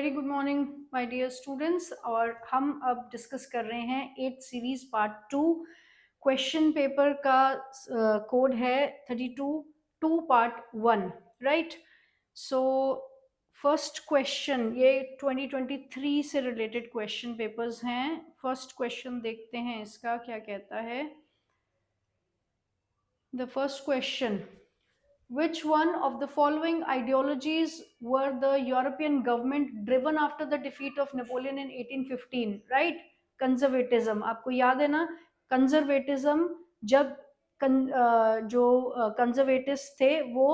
Very good morning my dear students. और हम अब डिस्कस कर रहे हैं 8th series part 2। Question paper का कोड है 32 2 part 1, right. So first question, ये 2023 से रिलेटेड क्वेश्चन पेपर्स हैं। फर्स्ट क्वेश्चन देखते हैं इसका क्या कहता है। The first question, which one of the following ideologies were the European government driven after the defeat of Napoleon in 1815? Right? Conservatism. आपको याद है ना, conservatism जब जो कंजर्वेटिव्स थे वो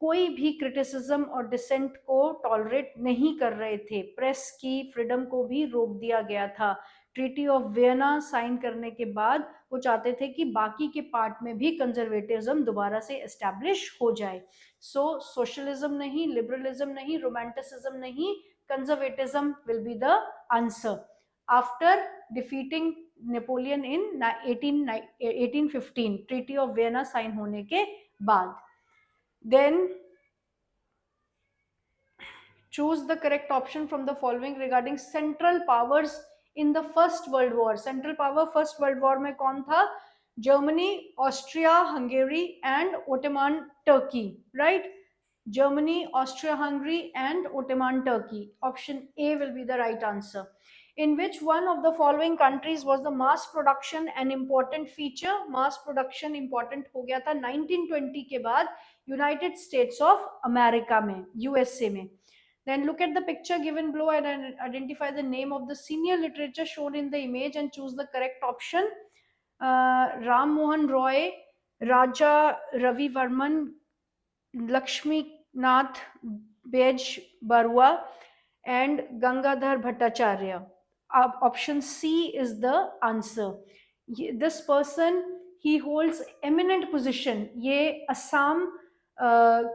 कोई भी क्रिटिसिज्म और डिसेंट को टॉलरेट नहीं कर रहे थे, प्रेस की फ्रीडम को भी रोक दिया गया था। ट्रीटी ऑफ वियना साइन करने के बाद वो चाहते थे कि बाकी के पार्ट में भी कंजर्वेटिज्म दोबारा से एस्टैब्लिश हो जाए। सो सोशलिज्म नहीं, लिबरलिज्म नहीं, रोमांटिसिज्म नहीं, conservatism will be the answer after defeating Napoleon in 1815, treaty of Vienna sign होने के बाद। Then choose the correct option from the following regarding central powers in the first world war. central power first world war में कौन था? Germany, Austria Hungary and Ottoman Turkey, right. Germany, Austria Hungary and Ottoman Turkey. Option A will be the right answer. In which one of the following countries was the mass production an important feature? mass production important हो गया था 1920 के बाद United states of America में, USA में। Then look at the picture given below and identify the name of the senior literature shown in the image and choose the correct option. Ram Mohan Roy, Raja Ravi Varman, Lakshmi Nath Bej Barua and Gangadhar Bhattacharya. Option C is the answer. This person, he holds eminent position. ये असम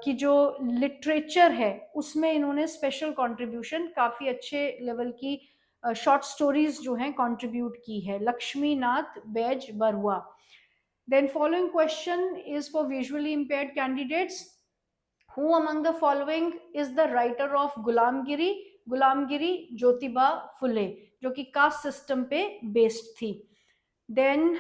की जो literature है उसमें इन्होंने special contribution, काफी अच्छे level की short stories जो हैं कंट्रीब्यूट की है। Lakshminath Bezbaruah. Then following question is for visually impaired candidates. Who among the following is the writer of Gulamgiri? Gulamgiri Jyotiba Phule, जो कि कास्ट सिस्टम पे बेस्ड थी। Then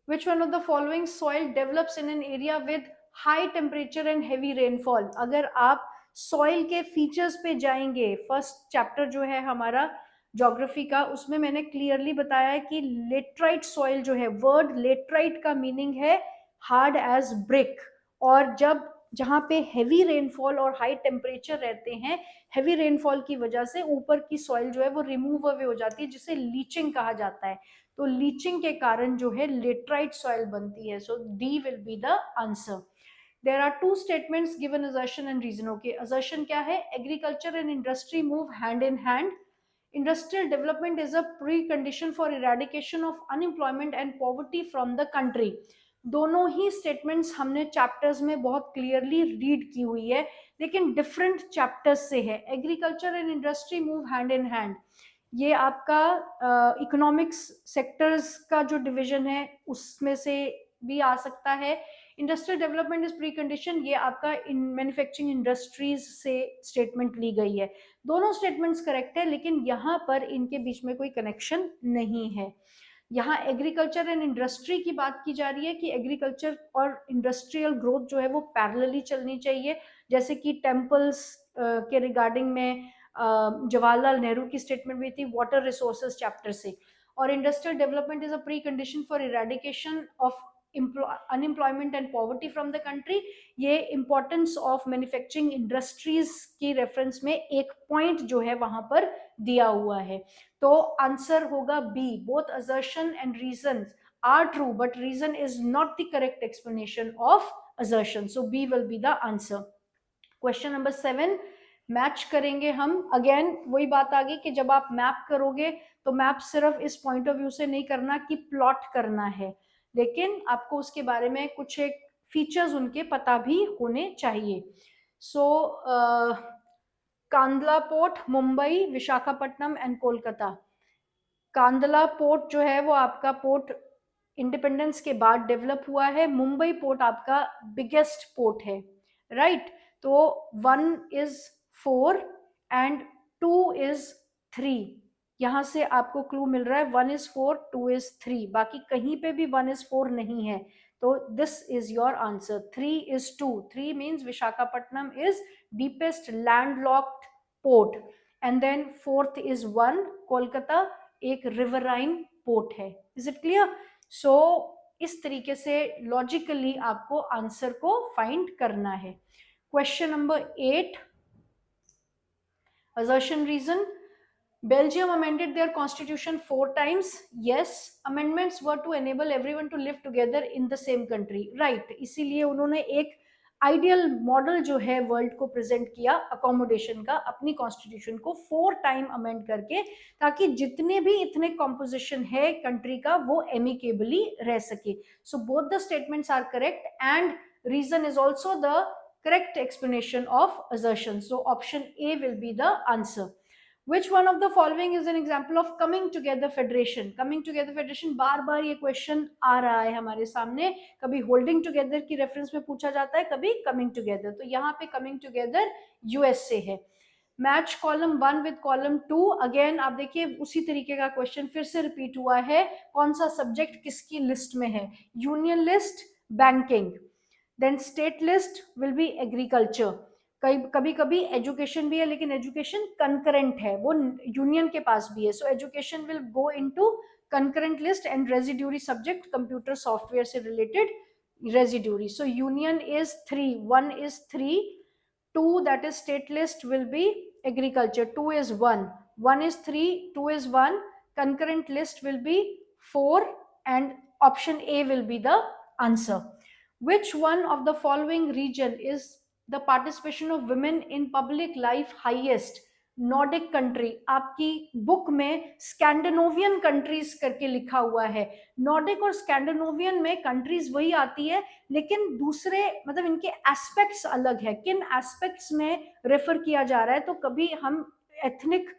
which one of the following soil develops in an area with high temperature and heavy rainfall? अगर आप soil के features पे जाएंगे, first chapter जो है हमारा ज्योग्राफी का, उसमें मैंने क्लियरली बताया है कि लेटराइट सॉइल जो है, वर्ड लेटराइट का मीनिंग है हार्ड एज ब्रिक। और जब जहाँ पे हेवी रेनफॉल और हाई टेम्परेचर रहते हैं, हेवी रेनफॉल की वजह से ऊपर की सॉइल जो है वो रिमूव अवे हो जाती है, जिसे लीचिंग कहा जाता है। तो लीचिंग के कारण जो है लेटराइट सॉइल बनती है। So D will be the answer. There are two statements given assertion and reason. Okay, assertion क्या है? Agriculture and industry move hand in hand. Industrial development is a precondition for eradication of unemployment and poverty from the country. दोनों ही statements हमने chapters में बहुत clearly read की हुई है, लेकिन डिफरेंट चैप्टर्स से है। Agriculture and industry move hand in hand, ये आपका इकोनॉमिक्स सेक्टर्स का जो डिवीजन है उसमें से भी आ सकता है। Industrial development is pre condition, ये आपका इन मैन्युफैक्चरिंग इंडस्ट्रीज से स्टेटमेंट ली गई है। दोनों स्टेटमेंट्स करेक्ट है, लेकिन यहाँ पर इनके बीच में कोई कनेक्शन नहीं है। यहाँ एग्रीकल्चर एंड इंडस्ट्री की बात की जा रही है कि एग्रीकल्चर और इंडस्ट्रियल ग्रोथ जो है वो पैरेलली चलनी चाहिए, जैसे कि टेम्पल्स के रिगार्डिंग में जवाहरलाल नेहरू की स्टेटमेंट भी थी वाटर रिसोर्सेज चैप्टर से। और industrial development is a precondition for eradication of unemployment and poverty from the country. ये इंपॉर्टेंस ऑफ मैन्युफैक्चरिंग इंडस्ट्रीज की रेफरेंस में एक पॉइंट जो है वहां पर दिया हुआ है। तो आंसर होगा B. Both assertion and reason are true, but reason is not the correct explanation of assertion. So B will be the answer. Question number 7 match करेंगे हम। अगेन वही बात आ गई कि जब आप मैप करोगे तो मैप सिर्फ इस पॉइंट ऑफ व्यू से नहीं करना कि प्लॉट करना है, लेकिन आपको उसके बारे में कुछ एक फीचर्स उनके पता भी होने चाहिए। So Kandla port, Mumbai, Visakhapatnam and Kolkata. Kandla port जो है वो आपका पोर्ट इंडिपेंडेंस के बाद डेवलप हुआ है। मुंबई पोर्ट आपका बिगेस्ट पोर्ट है, राइट। तो 1 is 4 एंड 2 इज 3। यहां से आपको क्लू मिल रहा है 1 is 4, 2 is 3, बाकी कहीं पे भी 1 is 4 नहीं है, तो this is your answer. 3 is 2, 3 means Visakhapatnam is deepest landlocked port, and then 4th is 1, Kolkata एक रिवराइन पोर्ट है। Is it clear? सो इस तरीके से लॉजिकली आपको आंसर को फाइंड करना है। Question number 8, assertion reason. Belgium amended their constitution 4 times. Yes, amendments were to enable everyone to live together in the same country. Right, इसीलिए उन्होंने एक आइडियल मॉडल जो है वर्ल्ड को प्रेजेंट किया अकोमोडेशन का, अपनी कॉन्स्टिट्यूशन को 4 टाइम अमेंड करके, ताकि जितने भी इतने कॉम्पोजिशन है कंट्री का वो एमिकेबली रह सके। So both the statements are correct and reason is also the correct explanation of assertion. So option A will be the answer. Which one of the following is an example of coming together federation? Coming together federation बार बार ये question आ रहा है हमारे सामने, कभी holding together की reference में पूछा जाता है, कभी कमिंग टुगेदर। तो यहाँ पे कमिंग टुगेदर यूएस से है। Match column 1 with column 2, again आप देखिए उसी तरीके का क्वेश्चन फिर से रिपीट हुआ है। कौन सा सब्जेक्ट किसकी लिस्ट में है? Union list banking, then state list will be agriculture, कभी कभी एजुकेशन भी है, लेकिन एजुकेशन कंकरेंट है, वो यूनियन के पास भी है, so education will go into concurrent list, and residuary subject computer software से related residuary. So union is 3, 1 is 3, 2 that is state list will be agriculture, 2 is 1, 1 is 3, 2 is 1, concurrent list will be 4, and option A will be the answer. Which one of the following region is the participation of women in public life highest? Nordic country, आपकी book में Scandinavian countries करके लिखा हुआ है। Nordic और Scandinavian में countries वही आती है, लेकिन दूसरे मतलब इनके एस्पेक्ट्स अलग है। किन एस्पेक्ट्स में रेफर किया जा रहा है? तो कभी हम एथनिक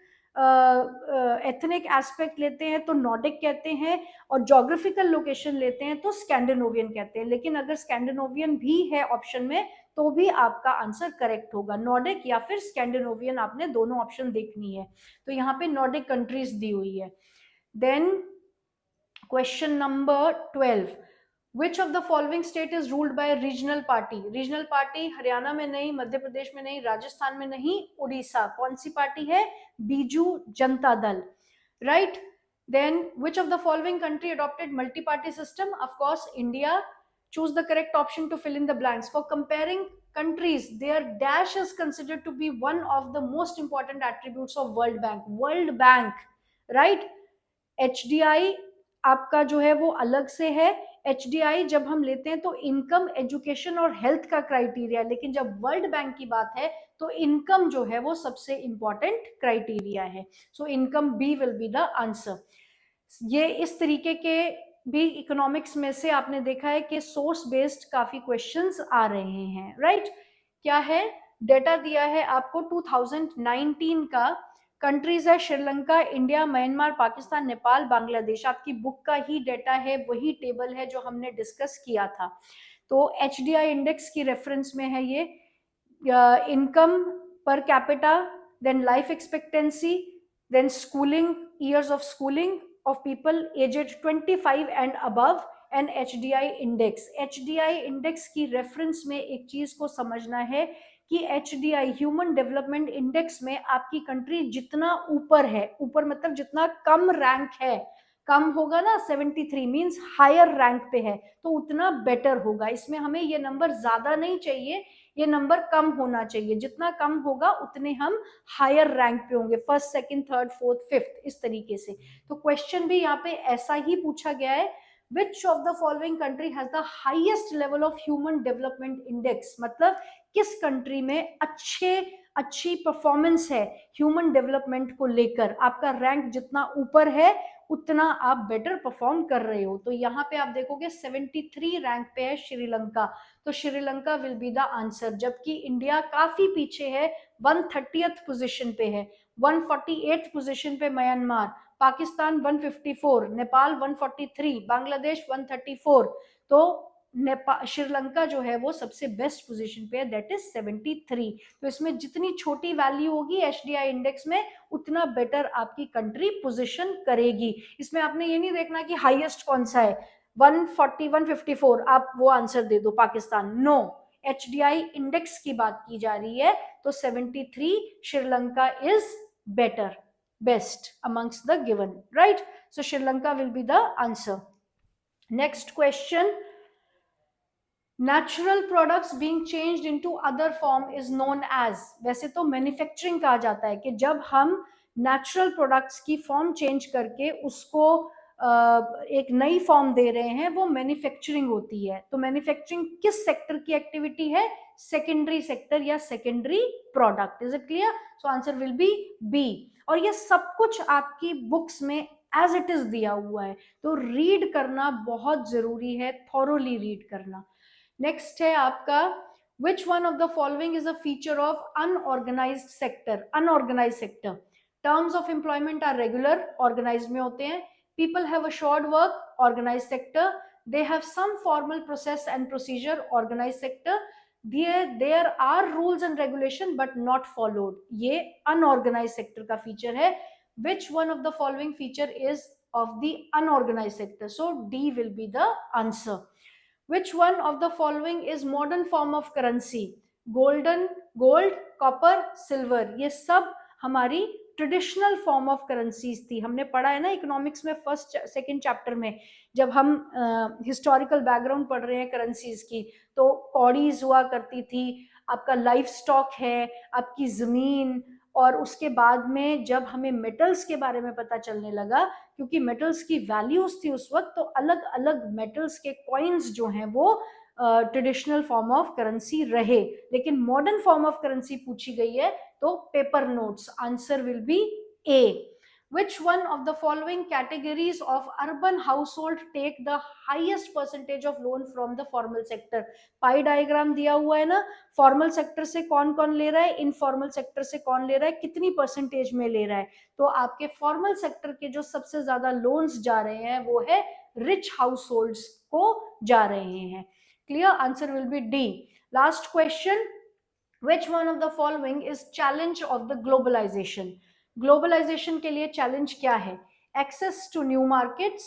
एस्पेक्ट लेते हैं तो नॉर्डिक कहते हैं, और जोग्राफिकल लोकेशन लेते हैं तो स्कैंडिनेवियन कहते हैं। लेकिन अगर स्कैंडिनेवियन भी है ऑप्शन में तो भी आपका आंसर करेक्ट होगा। नॉर्डिक या फिर स्कैंडिनेवियन, आपने दोनों ऑप्शन देखनी है। तो यहाँ पे नॉर्डिक कंट्रीज दी हुई है। Then question number 12, Which of the following state is ruled by a regional party? Regional party Haryana में नहीं, मध्य प्रदेश में नहीं, राजस्थान में नहीं, उड़ीसा। कौन सी पार्टी है? Biju Janata Dal. Right? Then which of the following country adopted multi-party system? Of course, India. Choose the correct option to fill in the blanks. For comparing countries, their dash is considered to be one of the most important attributes of World Bank. World Bank, right? HDI आपका जो है वो अलग से है। HDI जब हम लेते हैं तो इनकम, एजुकेशन और हेल्थ का क्राइटेरिया, लेकिन जब वर्ल्ड बैंक की बात है तो इनकम जो है वो सबसे इंपॉर्टेंट क्राइटेरिया है। So income B will be the answer. ये इस तरीके के भी इकोनॉमिक्स में से आपने देखा है कि सोर्स बेस्ड काफी क्वेश्चंस आ रहे हैं, राइट? क्या है? डेटा दिया है आपको 2019 का। कंट्रीज है श्रीलंका, इंडिया, म्यांमार, पाकिस्तान, नेपाल, बांग्लादेश। आपकी बुक का ही डेटा है, वही टेबल है जो हमने डिस्कस किया था। तो HDI इंडेक्स की रेफरेंस में है ये। Income per capita, then life expectancy, then schooling, years of schooling of people aged 25 and above, and HDI index. HDI index की रेफरेंस में एक चीज को समझना है कि HDI ह्यूमन डेवलपमेंट इंडेक्स में आपकी कंट्री जितना ऊपर है, ऊपर मतलब जितना कम रैंक है, कम होगा ना, 73 मींस हायर रैंक पे है, तो उतना बेटर होगा। इसमें हमें ये नंबर ज्यादा नहीं चाहिए, ये नंबर कम होना चाहिए। जितना कम होगा उतने हम हायर रैंक पे होंगे, first, second, third, fourth, fifth, इस तरीके से। तो क्वेश्चन भी यहाँ पे ऐसा ही पूछा गया है, which of the following country has the highest level of human development index, मतलब किस कंट्री में अच्छी परफॉर्मेंस है ह्यूमन डेवलपमेंट को लेकर। आपका रैंक जितना ऊपर है उतना आप बेटर परफॉर्म कर रहे हो। तो यहाँ पे आप देखोगे 73 रैंक पे है श्रीलंका, तो Sri Lanka will be the answer. जबकि इंडिया काफी पीछे है, 130th पोजीशन पे है, 148th पोजीशन पे म्यांमार, पाकिस्तान 154, नेपाल 143, बांग्लादेश 134। तो नेपाल श्रीलंका जो है वो सबसे बेस्ट पोजीशन पे है, दैट इज 73। तो इसमें जितनी छोटी वैल्यू होगी एचडीआई इंडेक्स में उतना बेटर आपकी कंट्री पोजीशन करेगी। इसमें आपने ये नहीं देखना कि हाईएस्ट कौन सा है 140 154 आप वो आंसर दे दो पाकिस्तान, नो, एचडीआई इंडेक्स की बात की जा रही है। तो 73 Sri Lanka is better, best amongst the given, right? So Sri Lanka will be the answer. Next question, natural products being changed into other form is known as, वैसे तो मैन्युफैक्चरिंग कहा जाता है कि जब हम नेचुरल प्रोडक्ट्स की फॉर्म चेंज करके उसको एक नई फॉर्म दे रहे हैं, वो मैन्युफैक्चरिंग होती है। तो मैन्युफैक्चरिंग किस सेक्टर की एक्टिविटी है? सेकेंडरी सेक्टर या secondary product. Is it clear? So answer will be B. और ये सब कुछ आपकी बुक्स में एज इट इज दिया हुआ है, तो रीड करना बहुत जरूरी है, थॉरोली रीड करना। नेक्स्ट है आपका, which one of the following is a feature of unorganized sector? Unorganized sector, terms of employment are regular, organized में होते हैं, people have assured work, organized sector, they have some formal process and procedure, organized sector, there are rules and regulation but not followed, ये unorganized sector का feature है। which one of the following feature is of the unorganized sector? So D will be the answer. Which one of the following is modern form of currency? Golden, gold, copper, silver, ये सब हमारी traditional form of currencies थी। हमने पढ़ा है ना economics में first second chapter में, जब हम हिस्टोरिकल बैकग्राउंड पढ़ रहे हैं करेंसीज की, तो कॉडीज हुआ करती थी, आपका लाइफ स्टॉक है, आपकी जमीन, और उसके बाद में जब हमें मेटल्स के बारे में पता चलने लगा, क्योंकि मेटल्स की वैल्यूज थी उस वक्त, तो अलग अलग मेटल्स के कॉइन्स जो हैं वो ट्रेडिशनल फॉर्म ऑफ करेंसी रहे। लेकिन मॉडर्न फॉर्म ऑफ करेंसी पूछी गई है तो paper notes, answer will B A. Which one of the following categories of urban household take the highest percentage of loan from the formal sector? Pi diagram दिया हुआ है ना, formal sector से कौन कौन ले रहा है, इनफॉर्मल सेक्टर से कौन ले रहा है, कितनी परसेंटेज में ले रहा है। तो आपके फॉर्मल सेक्टर के जो सबसे ज्यादा लोन्स जा रहे हैं वो है रिच हाउसहोल्ड्स को जा रहे हैं। Clear? Answer will B D. Last question, which one of the following is challenge of the globalization? Globalization के लिए चैलेंज क्या है? Access to new markets,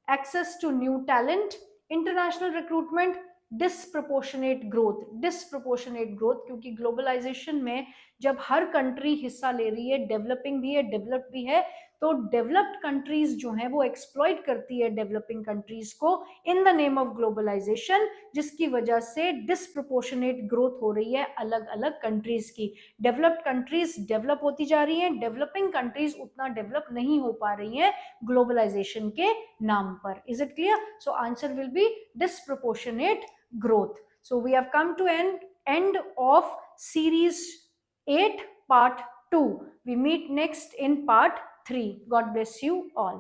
access to new talent, international recruitment, disproportionate growth. Disproportionate growth, क्योंकि globalization में जब हर country हिस्सा ले रही है, डेवलपिंग भी है डेवलप्ड भी है, तो डेवलप्ड कंट्रीज जो हैं वो एक्सप्लॉइट करती है डेवलपिंग कंट्रीज को in the name of globalization, जिसकी वजह से डिसप्रोपोर्शनेट ग्रोथ हो रही है अलग अलग कंट्रीज की। डेवलप्ड कंट्रीज डेवलप होती जा रही हैं, डेवलपिंग कंट्रीज उतना डेवलप नहीं हो पा रही हैं ग्लोबलाइजेशन के नाम पर। Is it clear? So answer will B disproportionate growth. So we have come to end of series 8 part 2. We meet next in part 3. God bless you all.